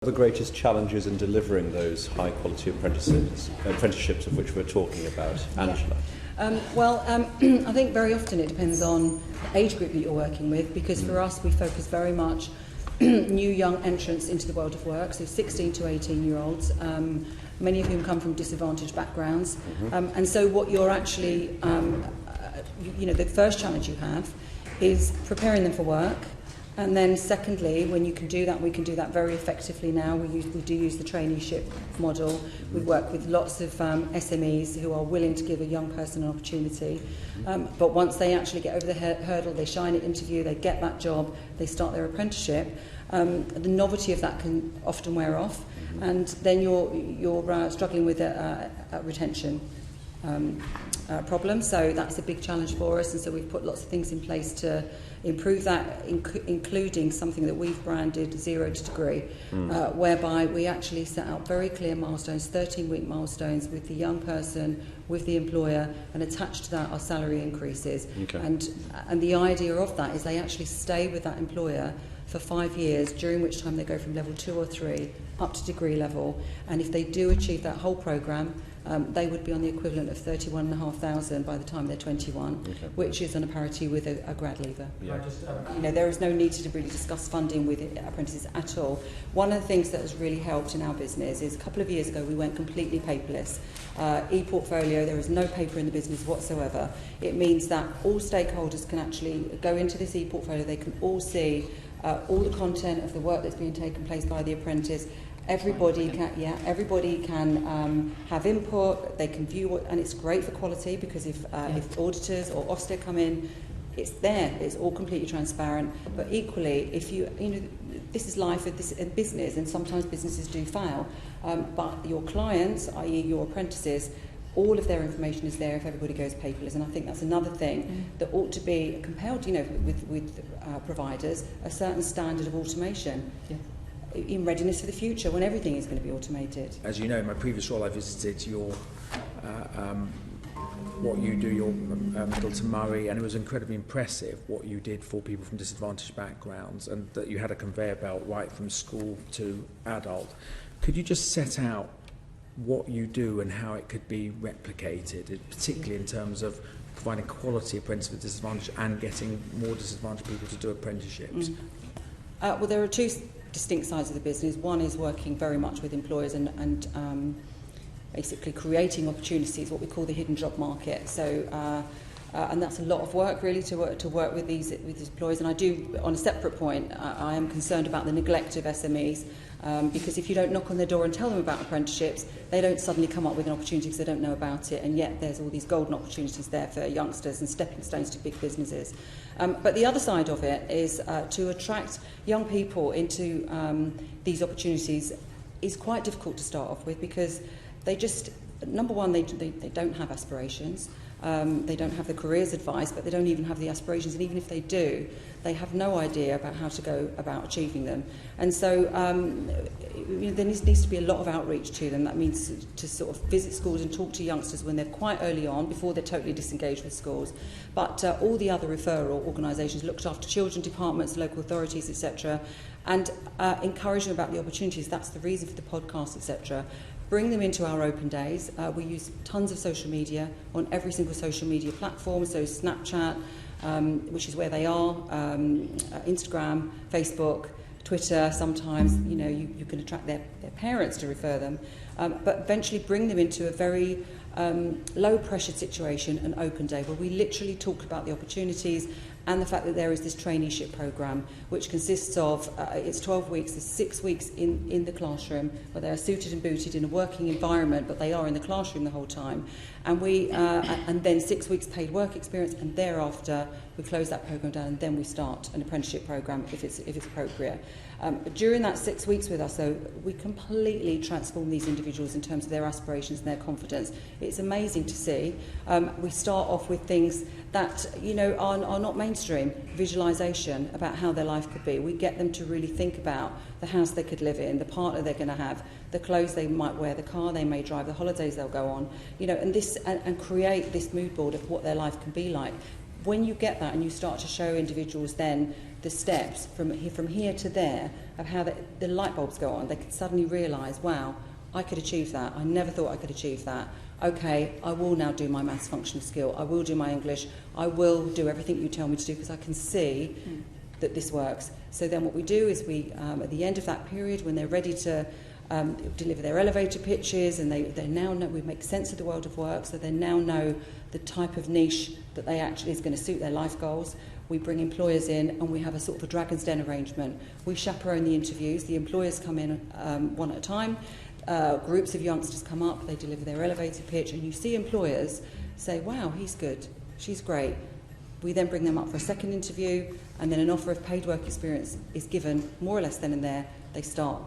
The greatest challenges in delivering those high-quality apprenticeships of which we're talking about, Angela? I think very often it depends on the age group that you're working with, because for us we focus very much new young entrants into the world of work, so 16 to 18-year-olds, many of whom come from disadvantaged backgrounds. And so what you're actually, the first challenge you have is preparing them for work. And then secondly, when you can do that, we can do that very effectively now. We do use the traineeship model. We work with lots of SMEs who are willing to give a young person an opportunity. But once they actually get over the hurdle, they shine at interview, they get that job, they start their apprenticeship, the novelty of that can often wear off. And then you're struggling with a retention problem. So that's a big challenge for us. And so we've put lots of things in place to improve that, including something that we've branded 0 to Degree, whereby we actually set out very clear milestones, 13-week milestones with the young person, with the employer, and attached to that are salary increases. Okay. And the idea of that is they actually stay with that employer for 5 years, during which time they go from level 2 or 3 up to degree level. And if they do achieve that whole programme, they would be on the equivalent of 31,500 by the time they're 21, which is on a parity with a grad leaver. Yeah. There is no need to really discuss funding with apprentices at all. One of the things that has really helped in our business is a couple of years ago we went completely paperless. E-portfolio, there is no paper in the business whatsoever. It means that all stakeholders can actually go into this e-portfolio, they can all see all the content of the work that's being taken place by the apprentice. Everybody can have input. They can view and it's great for quality, because if auditors or Ofsted come in, it's there. It's all completely transparent. But equally, if this is life, this is business, and sometimes businesses do fail. But your clients, i.e., your apprentices, all of their information is there if everybody goes paperless, and I think that's another thing that ought to be compelled, with providers, a certain standard of automation. Yeah. In readiness for the future when everything is going to be automated. As you know, in my previous role I visited your what you do, your Middleton Murray, and it was incredibly impressive what you did for people from disadvantaged backgrounds, and that you had a conveyor belt right from school to adult. Could you just set out what you do and how it could be replicated, particularly in terms of providing quality apprentices with disadvantage and getting more disadvantaged people to do apprenticeships? Well, there are two distinct sides of the business. One is working very much with employers and basically creating opportunities, what we call the hidden job market. So, and that's a lot of work really to work with these employers. And I do, on a separate point, I am concerned about the neglect of SMEs, because if you don't knock on their door and tell them about apprenticeships, they don't suddenly come up with an opportunity because they don't know about it. And yet there's all these golden opportunities there for youngsters and stepping stones to big businesses. But the other side of it is to attract young people into these opportunities is quite difficult to start off with, because they just, number one, they don't have aspirations. They don't have the careers advice, but they don't even have the aspirations. And even if they do, they have no idea about how to go about achieving them. And so there needs to be a lot of outreach to them. That means to sort of visit schools and talk to youngsters when they're quite early on, before they're totally disengaged with schools. But all the other referral organisations looked after children departments, local authorities, etc., and encourage them about the opportunities. That's the reason for the podcast, etc. Bring them into our open days. We use tons of social media on every single social media platform, so Snapchat, which is where they are, Instagram, Facebook, Twitter. Sometimes, you can attract their parents to refer them, but eventually bring them into a very low-pressure situation, an open day, where we literally talk about the opportunities and the fact that there is this traineeship programme, which consists of, it's 12 weeks, there's 6 weeks in the classroom, where they are suited and booted in a working environment, but they are in the classroom the whole time. And and then 6 weeks paid work experience, and thereafter we close that programme down, and then we start an apprenticeship programme if it's appropriate. During that 6 weeks with us, though, we completely transform these individuals in terms of their aspirations and their confidence. It's amazing to see. We start off with things that are not mainstream. Visualisation about how their life could be. We get them to really think about the house they could live in, the partner they're going to have, the clothes they might wear, the car they may drive, the holidays they'll go on, and create this mood board of what their life can be like. When you get that and you start to show individuals then the steps from here to there of how the light bulbs go on. They could suddenly realise, wow, I could achieve that. I never thought I could achieve that. Okay, I will now do my maths functional skill. I will do my English. I will do everything you tell me to do because I can see that this works. So then what we do is we, at the end of that period, when they're ready to deliver their elevator pitches and they now know, we make sense of the world of work, so they now know the type of niche that they actually is going to suit their life goals. We bring employers in and we have a sort of a Dragon's Den arrangement. We chaperone the interviews. The employers come in one at a time. Groups of youngsters come up, they deliver their elevator pitch, and you see employers say, wow, he's good, she's great. We then bring them up for a second interview, and then an offer of paid work experience is given more or less then and there. They start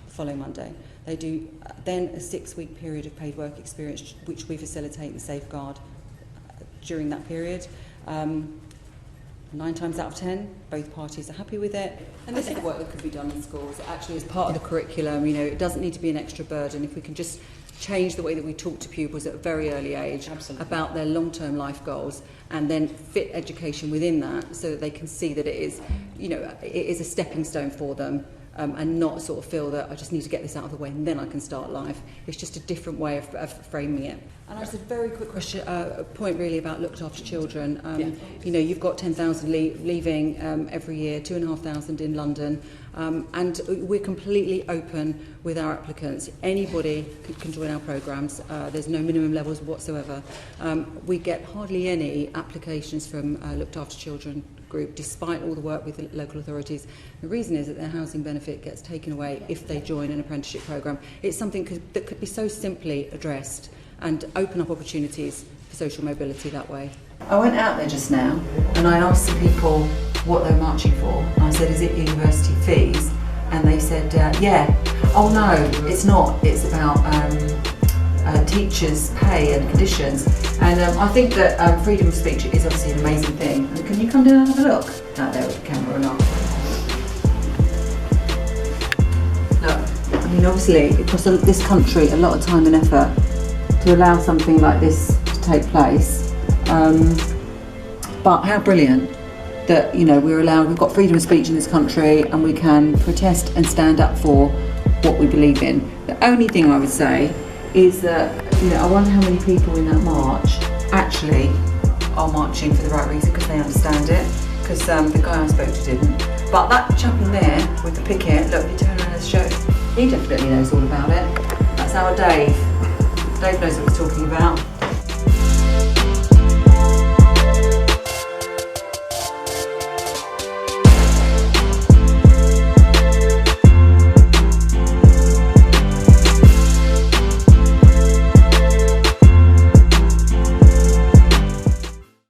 the following Monday. They do then a 6-week period of paid work experience, which we facilitate and safeguard during that period. 9 times out of 10, both parties are happy with it. And this is the work that could be done in schools. It actually is part of the curriculum. You know, it doesn't need to be an extra burden. If we can just change the way that we talk to pupils at a very early age about their long-term life goals, and then fit education within that so that they can see that it is, you know, it is a stepping stone for them. And not sort of feel that I just need to get this out of the way and then I can start life. It's just a different way of framing it. And I just a very quick question, point really about looked after children. You know, you've got 10,000 leaving every year, 2,500 in London, and we're completely open with our applicants. Anybody can join our programmes. There's no minimum levels whatsoever. We get hardly any applications from looked after children group, despite all the work with the local authorities. The reason is that their housing benefit gets taken away if they join an apprenticeship programme. It's something that could be so simply addressed and open up opportunities for social mobility that way. I went out there just now and I asked the people what they were marching for. I said, is it university fees? And they said, yeah. Oh no, it's not. It's about teachers' pay and conditions. And I think that freedom of speech is obviously an amazing thing. And can you come down and have a look out there with the camera or not? Look, I mean, obviously it costs this country a lot of time and effort to allow something like this to take place. But how brilliant that, you know, we've got freedom of speech in this country and we can protest and stand up for what we believe in. The only thing I would say is that, you know, I wonder how many people in that march actually are marching for the right reason because they understand it, because the guy I spoke to didn't. But that chap in there with the picket, look, he turned around and showed, he definitely knows all about it. That's our Dave. Dave knows what he's talking about.